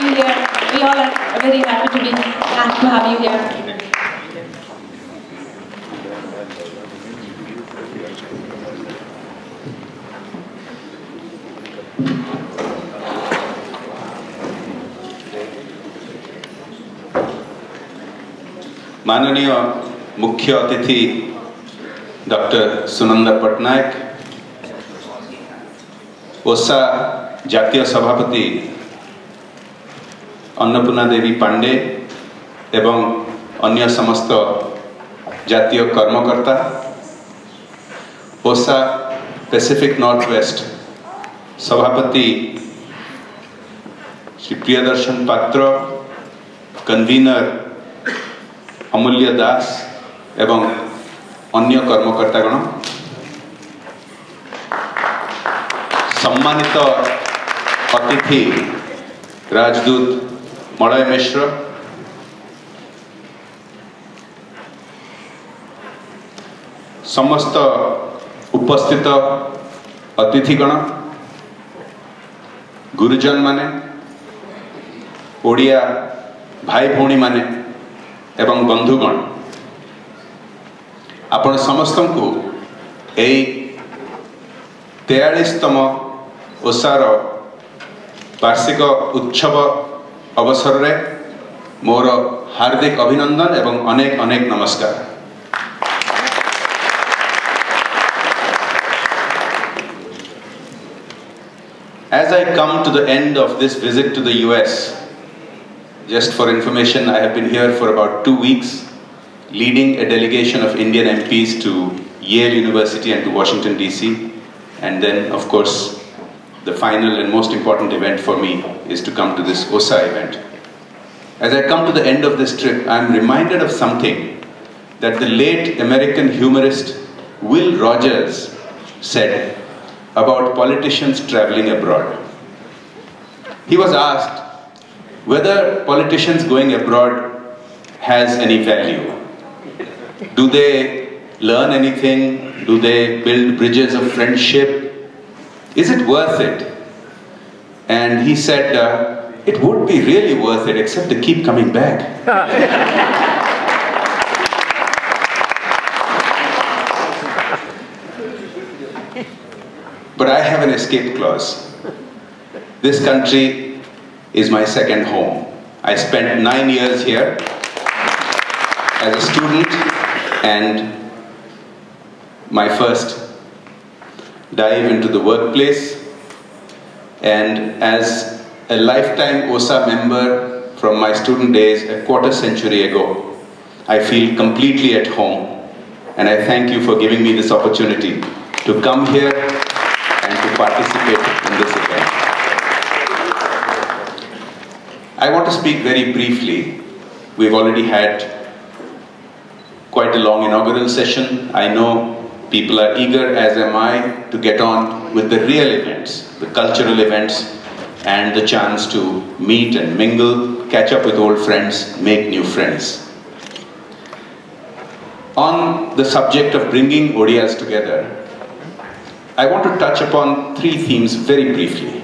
you here. We all are very happy to have you here. माननीय मुख्य अतिथि doctor Sunanda Patnaik, ओसा जातीय सभापति अन्नपूर्णा देवी पांडे एवं अन्य समस्त जातीय कर्मकर्ता, ओसा पैसिफिक नॉर्थ वेस्ट सभापति श्री प्रियदर्शन पात्र, कन्वीनर अमूल्य दास एवं अन्य कर्मकर्तागण, सम्मानित अतिथि राजदूत मलय मिश्र, समस्त उपस्थित अतिथिगण, गुरुजन माने, ओडिया भाई भौणी माने एवं बंधुगण, आपण समस्त को यही 43तम ओसार वार्षिक उत्सव अवसर रे मोर हार्दिक अभिनंदन एवं अनेक अनेक नमस्कार। As I come to the end of this visit to the US, just for information, I have been here for about 2 weeks, leading a delegation of Indian MPs to Yale University and to Washington DC, and then of course the final and most important event for me is to come to this OSA event. As I come to the end of this trip, I am reminded of something that the late American humorist Will Rogers said about politicians traveling abroad. He was asked whether politicians going abroad has any value. Do they learn anything? Do they build bridges of friendship? Is it worth it? And he said, it would be really worth it, except to keep coming back. But I have an escape clause. This country is my second home. I spent 9 years here as a student and my first dive into the workplace, and as a lifetime OSA member from my student days a quarter century ago, I feel completely at home, and I thank you for giving me this opportunity to come here and to participate in this event. I want to speak very briefly. We've already had quite a long inaugural session. I know people are eager, as am I, to get on with the real events, the cultural events, and the chance to meet and mingle, catch up with old friends, make new friends. On the subject of bringing Odias together, I want to touch upon 3 themes very briefly.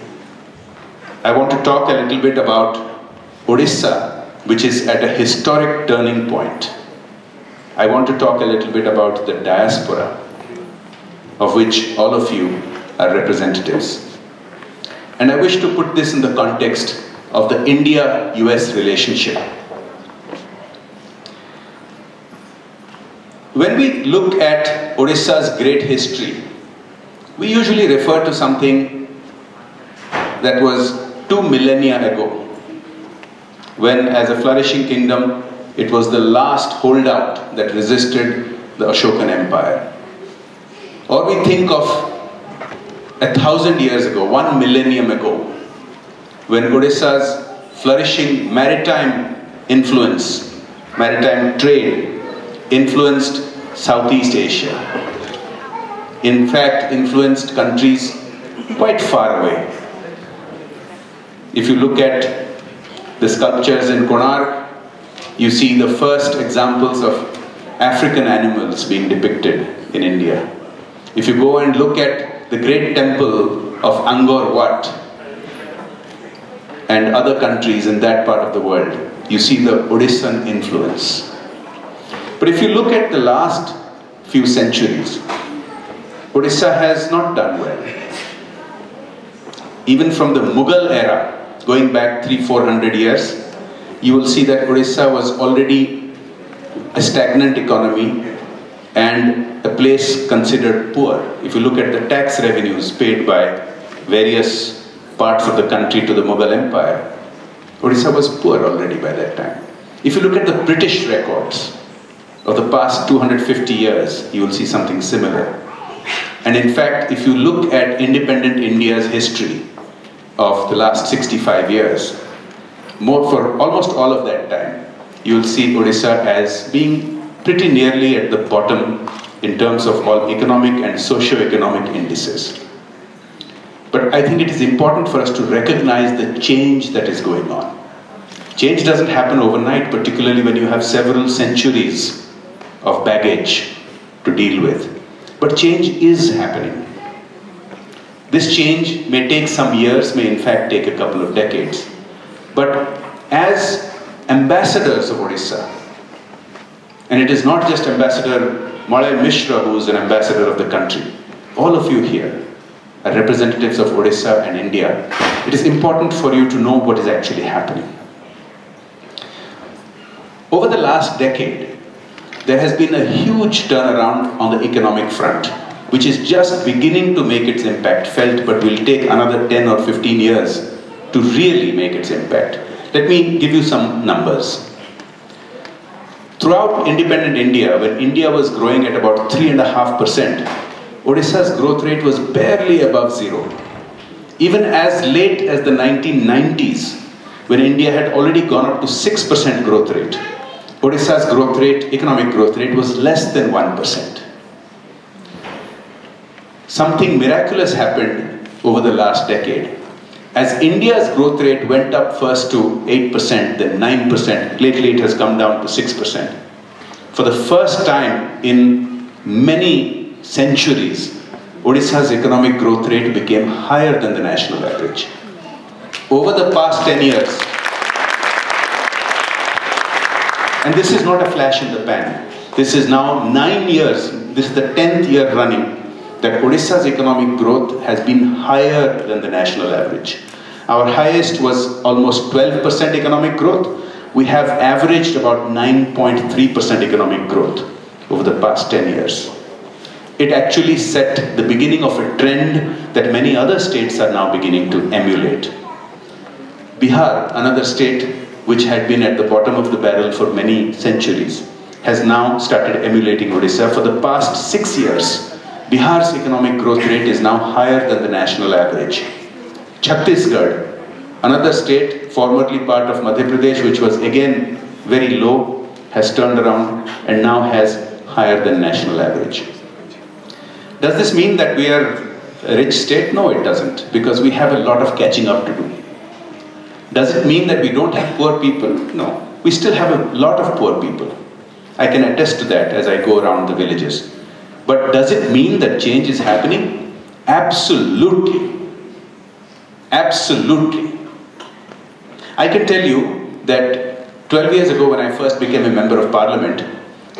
I want to talk a little bit about Odisha, which is at a historic turning point. I want to talk a little bit about the diaspora, of which all of you are representatives. And I wish to put this in the context of the India-US relationship. When we look at Odisha's great history, we usually refer to something that was 2 millennia ago, when as a flourishing kingdom, it was the last holdout that resisted the Ashokan Empire. Or we think of 1,000 years ago, 1 millennium ago, when Odisha's flourishing maritime influence, maritime trade, influenced Southeast Asia. In fact, influenced countries quite far away. If you look at the sculptures in Konark, you see the first examples of African animals being depicted in India. If you go and look at the great temple of Angkor Wat, and other countries in that part of the world, you see the Odissan influence. But if you look at the last few centuries, Odisha has not done well. Even from the Mughal era, going back 300-400 years, you will see that Odisha was already a stagnant economy and a place considered poor. If you look at the tax revenues paid by various parts of the country to the Mughal Empire, Odisha was poor already by that time. If you look at the British records of the past 250 years, you will see something similar. And in fact, if you look at independent India's history of the last 65 years, for almost all of that time, you will see Odisha as being pretty nearly at the bottom in terms of all economic and socio-economic indices. But I think it is important for us to recognize the change that is going on. Change doesn't happen overnight, particularly when you have several centuries of baggage to deal with. But change is happening. This change may take some years, may in fact take a couple of decades. But as ambassadors of Odisha, and it is not just Ambassador Malay Mishra who is an ambassador of the country, all of you here are representatives of Odisha and India. It is important for you to know what is actually happening. Over the last decade, there has been a huge turnaround on the economic front, which is just beginning to make its impact felt, but will take another 10 or 15 years to really make its impact. Let me give you some numbers. Throughout independent India, when India was growing at about 3.5%, Odisha's growth rate was barely above zero. Even as late as the 1990s, when India had already gone up to 6% growth rate, Odisha's growth rate, economic growth rate, was less than 1%. Something miraculous happened over the last decade. As India's growth rate went up first to 8%, then 9%, lately it has come down to 6%. For the first time in many centuries, Odisha's economic growth rate became higher than the national average. Over the past 10 years, and this is not a flash in the pan, this is now 9 years, this is the 10th year running, that Odisha's economic growth has been higher than the national average. Our highest was almost 12% economic growth. We have averaged about 9.3% economic growth over the past 10 years. It actually set the beginning of a trend that many other states are now beginning to emulate. Bihar, another state which had been at the bottom of the barrel for many centuries, has now started emulating Odisha. For the past 6 years, Bihar's economic growth rate is now higher than the national average. Chhattisgarh, another state formerly part of Madhya Pradesh, which was again very low, has turned around and now has higher than national average. Does this mean that we are a rich state? No, it doesn't, because we have a lot of catching up to do. Does it mean that we don't have poor people? No, we still have a lot of poor people. I can attest to that as I go around the villages. But does it mean that change is happening? Absolutely. Absolutely. I can tell you that 12 years ago when I first became a member of parliament,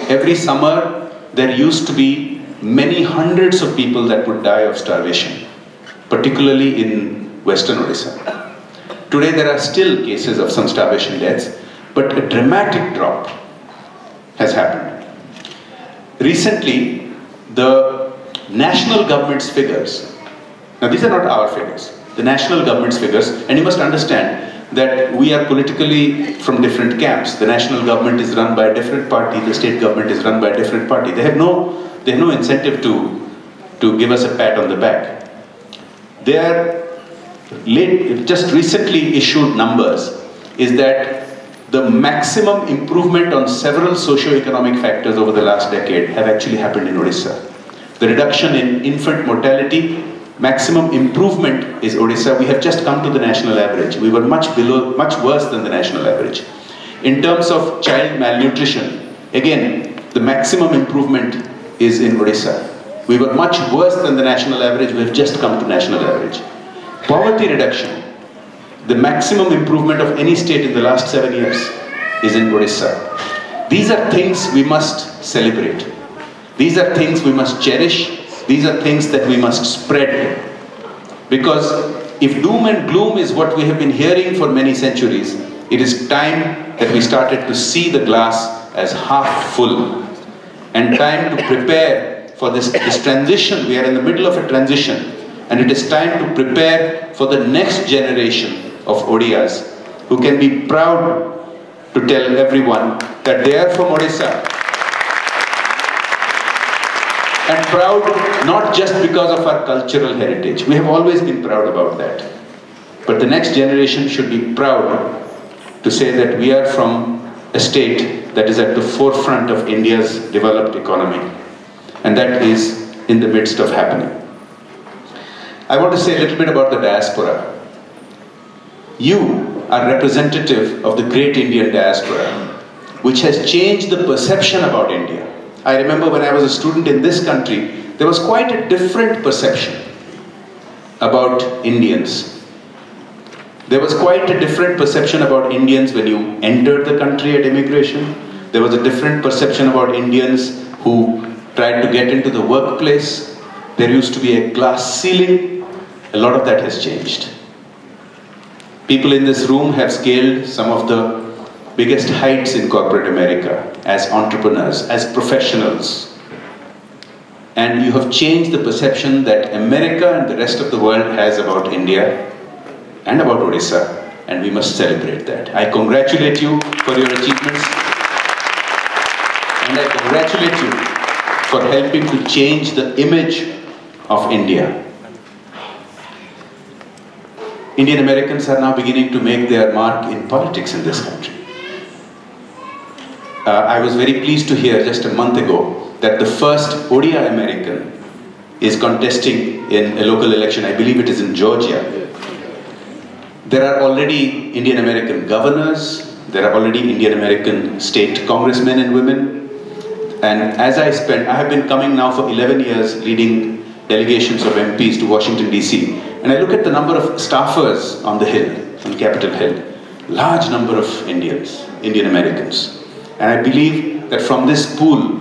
every summer there used to be many hundreds of people that would die of starvation, particularly in Western Odisha. Today there are still cases of some starvation deaths, but a dramatic drop has happened. Recently, the national government's figures, now these are not our figures, the national government's figures, and you must understand that we are politically from different camps. The national government is run by a different party, the state government is run by a different party. They have no incentive to give us a pat on the back. Their just recently issued numbers is that the maximum improvement on several socio-economic factors over the last decade have actually happened in Odisha. The reduction in infant mortality, maximum improvement is Odisha. We have just come to the national average. We were much worse than the national average. In terms of child malnutrition, again, the maximum improvement is in Odisha. We were much worse than the national average. We have just come to national average. Poverty reduction. the maximum improvement of any state in the last 7 years is in Odisha. These are things we must celebrate. These are things we must cherish. These are things that we must spread. Because if doom and gloom is what we have been hearing for many centuries, it is time that we started to see the glass as half full. And time to prepare for this transition. We are in the middle of a transition. And it is time to prepare for the next generation of Odias who can be proud to tell everyone that they are from Odisha. And proud not just because of our cultural heritage. We have always been proud about that. But the next generation should be proud to say that we are from a state that is at the forefront of India's developed economy. And that is in the midst of happening. I want to say a little bit about the diaspora. You are representative of the great Indian diaspora, which has changed the perception about India. I remember when I was a student in this country, there was quite a different perception about Indians. There was quite a different perception about Indians when you entered the country at immigration. There was a different perception about Indians who tried to get into the workplace. There used to be a glass ceiling. A lot of that has changed. People in this room have scaled some of the biggest heights in corporate America as entrepreneurs, as professionals. And you have changed the perception that America and the rest of the world has about India and about Odisha, and we must celebrate that. I congratulate you for your achievements, and I congratulate you for helping to change the image of India. Indian Americans are now beginning to make their mark in politics in this country. I was very pleased to hear just a month ago that the first Odia American is contesting in a local election. I believe it is in Georgia. There are already Indian American governors. There are already Indian American state congressmen and women. And as I have been coming now for 11 years leading delegations of MPs to Washington DC. And I look at the number of staffers on the Hill, on Capitol Hill. Large number of Indian Americans. And I believe that from this pool,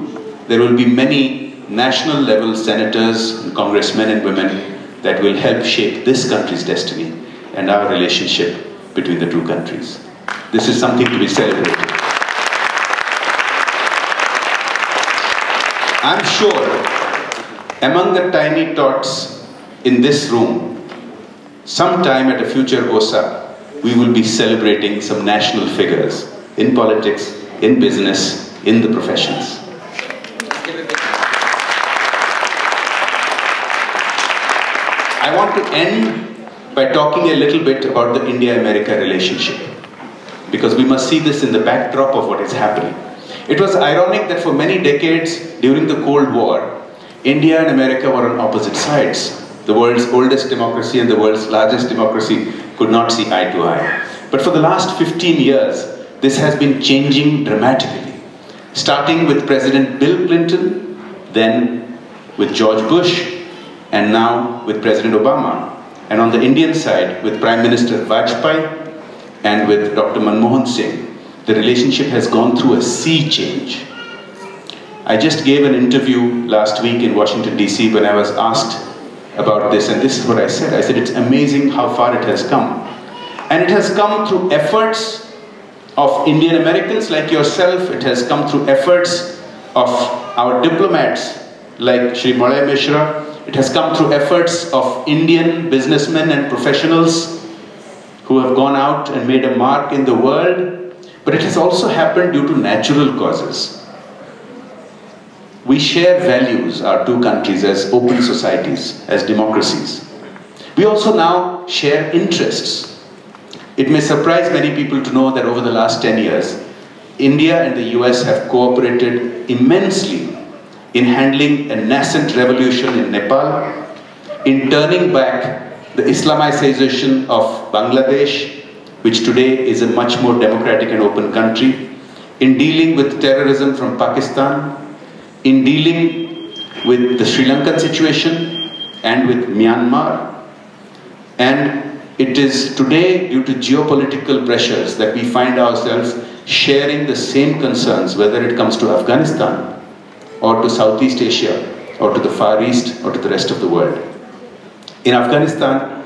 there will be many national level senators, and congressmen and women that will help shape this country's destiny and our relationship between the two countries. This is something to be celebrated. I'm sure among the tiny tots in this room, sometime at a future OSA, we will be celebrating some national figures in politics, in business, in the professions. I want to end by talking a little bit about the India-America relationship, because we must see this in the backdrop of what is happening. It was ironic that for many decades during the Cold War, India and America were on opposite sides. The world's oldest democracy and the world's largest democracy could not see eye to eye. But for the last 15 years, this has been changing dramatically. Starting with President Bill Clinton, then with George Bush, and now with President Obama. And on the Indian side, with Prime Minister Vajpayee and with Dr. Manmohan Singh, the relationship has gone through a sea change. I just gave an interview last week in Washington, DC when I was asked about this, and this is what I said. I said, it's amazing how far it has come. And it has come through efforts of Indian Americans like yourself. It has come through efforts of our diplomats like Shri Malay Mishra. It has come through efforts of Indian businessmen and professionals who have gone out and made a mark in the world. But it has also happened due to natural causes. We share values, our two countries, as open societies, as democracies. We also now share interests. It may surprise many people to know that over the last 10 years, India and the US have cooperated immensely in handling a nascent revolution in Nepal, in turning back the Islamization of Bangladesh, which today is a much more democratic and open country, in dealing with terrorism from Pakistan, in dealing with the Sri Lankan situation and with Myanmar, and it is today, due to geopolitical pressures, that we find ourselves sharing the same concerns, whether it comes to Afghanistan, or to Southeast Asia, or to the Far East, or to the rest of the world. In Afghanistan,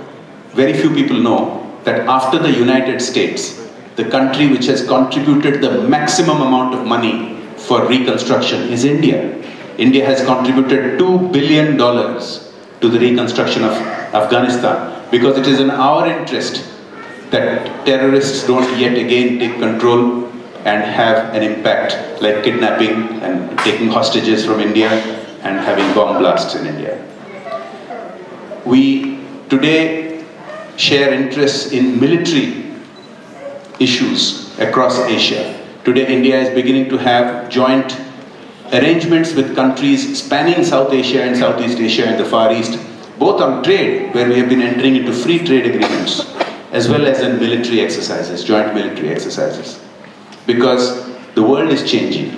very few people know that after the United States, the country which has contributed the maximum amount of money for reconstruction is India. India has contributed $2 billion to the reconstruction of Afghanistan, because it is in our interest that terrorists don't yet again take control and have an impact like kidnapping and taking hostages from India and having bomb blasts in India. We today share interests in military issues across Asia. Today India is beginning to have joint arrangements with countries spanning South Asia and Southeast Asia and the Far East, both on trade, where we have been entering into free trade agreements, as well as in military exercises, joint military exercises. Because the world is changing.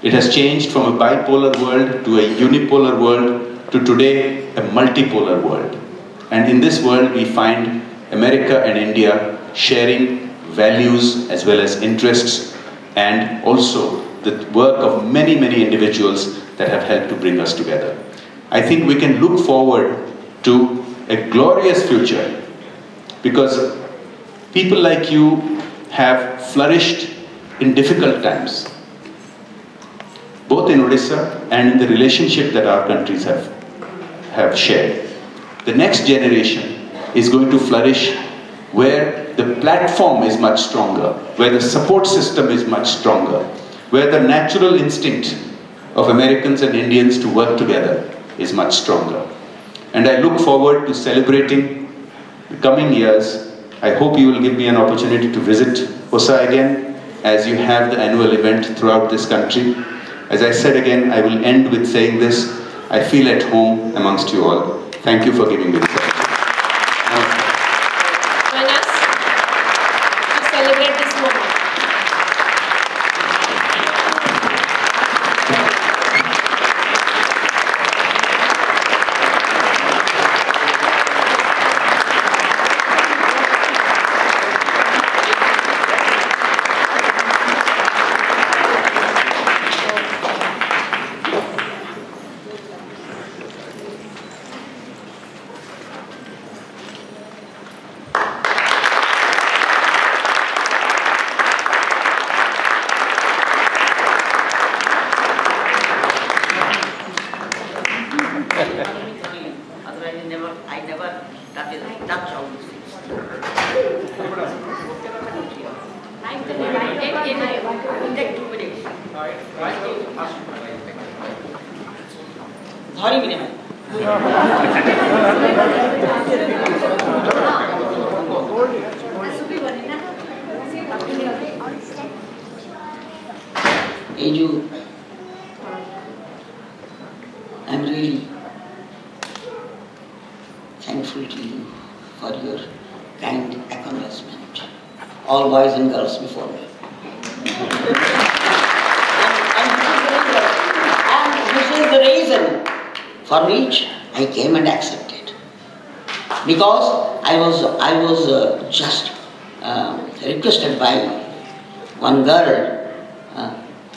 It has changed from a bipolar world to a unipolar world to today a multipolar world. And in this world we find America and India sharing values as well as interests, and also the work of many, many individuals that have helped to bring us together. I think we can look forward to a glorious future, because people like you have flourished in difficult times, both in Odisha and in the relationship that our countries have shared. The next generation is going to flourish where the platform is much stronger, where the support system is much stronger, where the natural instinct of Americans and Indians to work together is much stronger. And I look forward to celebrating the coming years. I hope you will give me an opportunity to visit OSA again, as you have the annual event throughout this country. As I said again, I will end with saying this: I feel at home amongst you all. Thank you for giving me this opportunity. Join us to celebrate this moment. Otherwise, I never touch all these things. Take 2 minutes. Dhari bhi nahi. Eju, I'm really thankful to you for your kind acknowledgement, all boys and girls before me. And this is the reason for which I came and accepted. Because I was just requested by one girl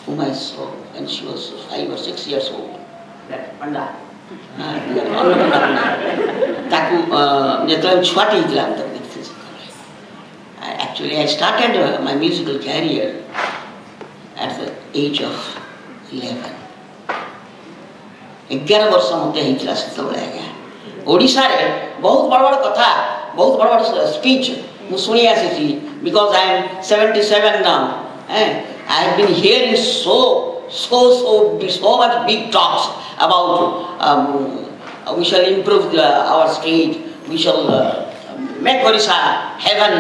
whom I saw when she was 5 or 6 years old. That Panda. Actually, I started my musical career at the age of 11. 11 वर्ष मते हितला सेतबळे आज्ञा ओडिसा रे बहुत बड़ बड़ कथा बहुत बड़ बड़ स्पीच मु सुनी आसी because I am 77 now. I have been hearing so much big talks about we shall improve our state, we shall make Odisha heaven,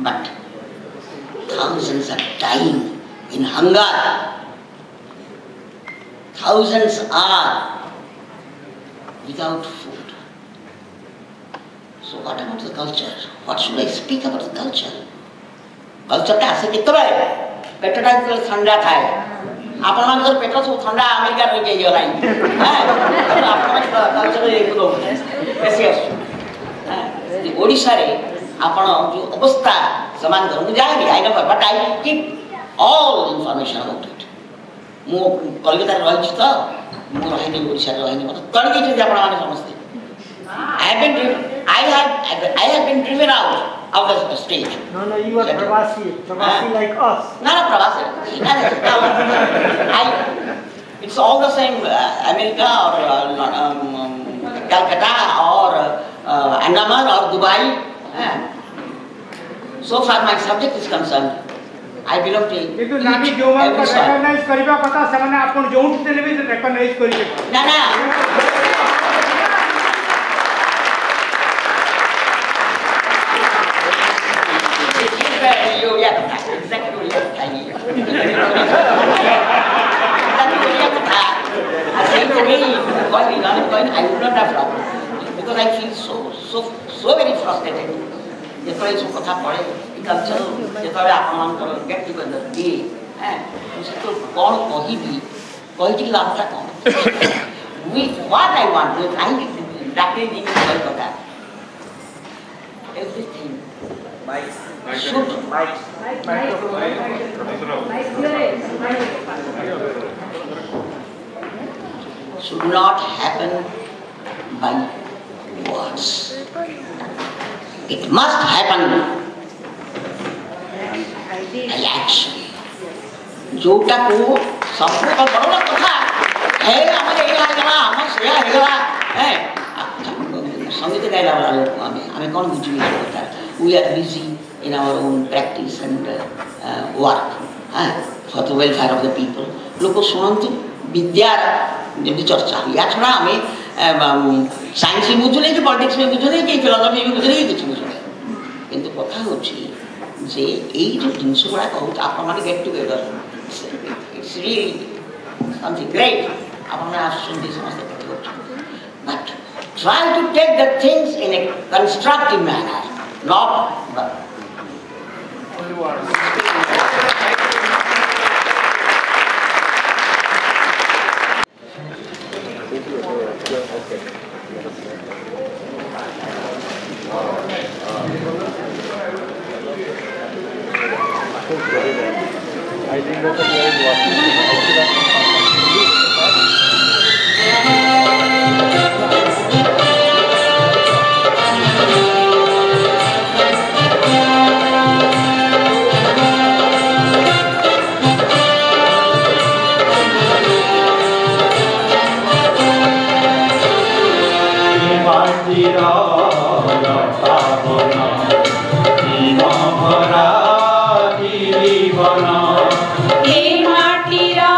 but thousands are dying in hunger. Thousands are without food. So what about the culture? What should I speak about the culture? Culture ta ase kitbale peta ta thanda thae आपण मानकर पेट सब ठंडा America रे के गलाई हैं आपण culture रे एको ऐसे ओडिशा रे आपण जो अवस्था समान कर मु जानि I know but I keep all information about it मु कलकत्ता रे रहि त मु रहिनी ओडिशा रे रहिनी मत तण के जे आपण माने समझते I have been driven out of the stage. No, you are Pravasi like us. No, Pravasi. It's all the same, America or Calcutta or Andaman or Dubai. So far my subject is concerned, I belong to किंतु नानी जो मान को recognize करिबा कथा समान आपण जोंट देले भी recognize करिबे ना I would not have loved because I feel so very frustrated. ଯେତେବେଳେ ସବୁ କଥା ପଡ଼େ କଲଚର ଯେତେବେଳେ ଆପଣମାନଙ୍କର ଗେଟ୍ ଟୁଗେଦର ଦିଏ ସେତେବେଳେ କ'ଣ କହିବି କହିକି ଲାଭଟା କ'ଣ what I want to I ଡାକି ଦିନ କଥା everything should not happen by words. It must happen by action. जोटा को सब को बड़ा कथा है हमारे ये गला हम सेया है गला है संगीत गाइला वाला लोग हमें कौन बुझी होता we are busy in our own practice and work for the welfare of the people लोग सुनंतु विद्या जब चर्चा या छड़ा हमें साइंस में बुझुने कि पॉलिटिक्स में बुझुने कि फिलॉसफी में बुझुने कि कुछ बुझुने किंतु कथा होची जे एई जो जिंस गुडा कहू आपण माने get together it's really something great आपण माने आसुन दिस समस्त कथा होची but try to take the things in a constructive manner not I think that's a very हे माटीरा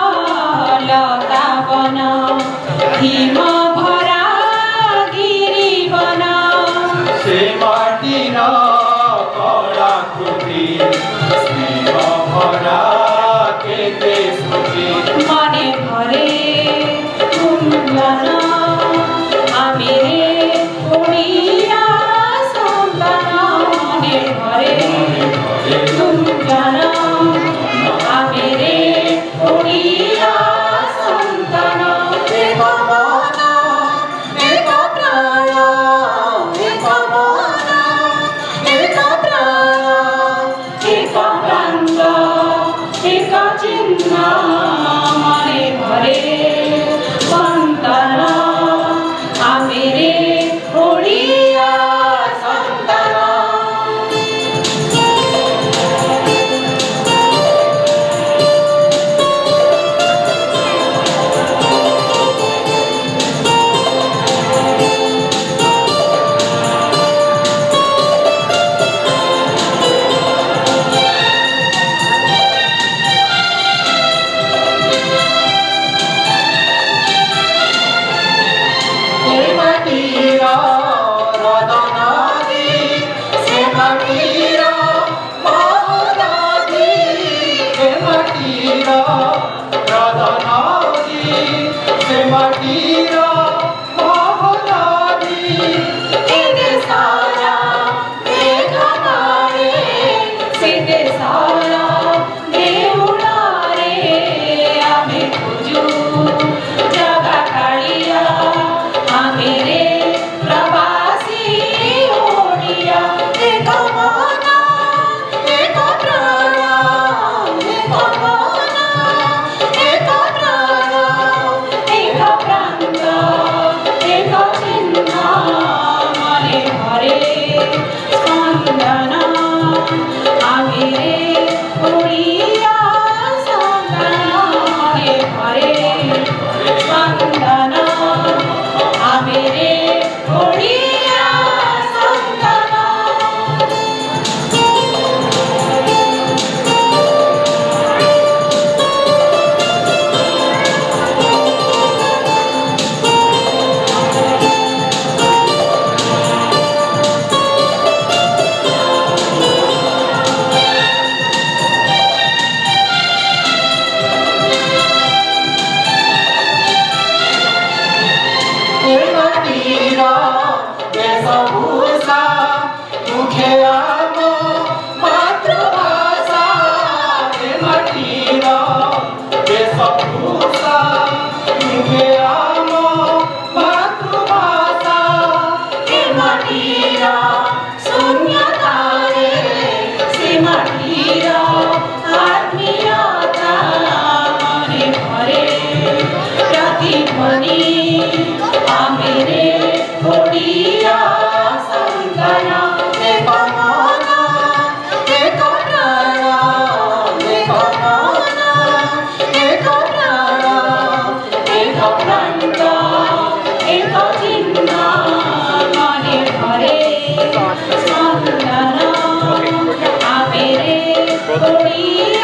ଓଡ଼ିଆ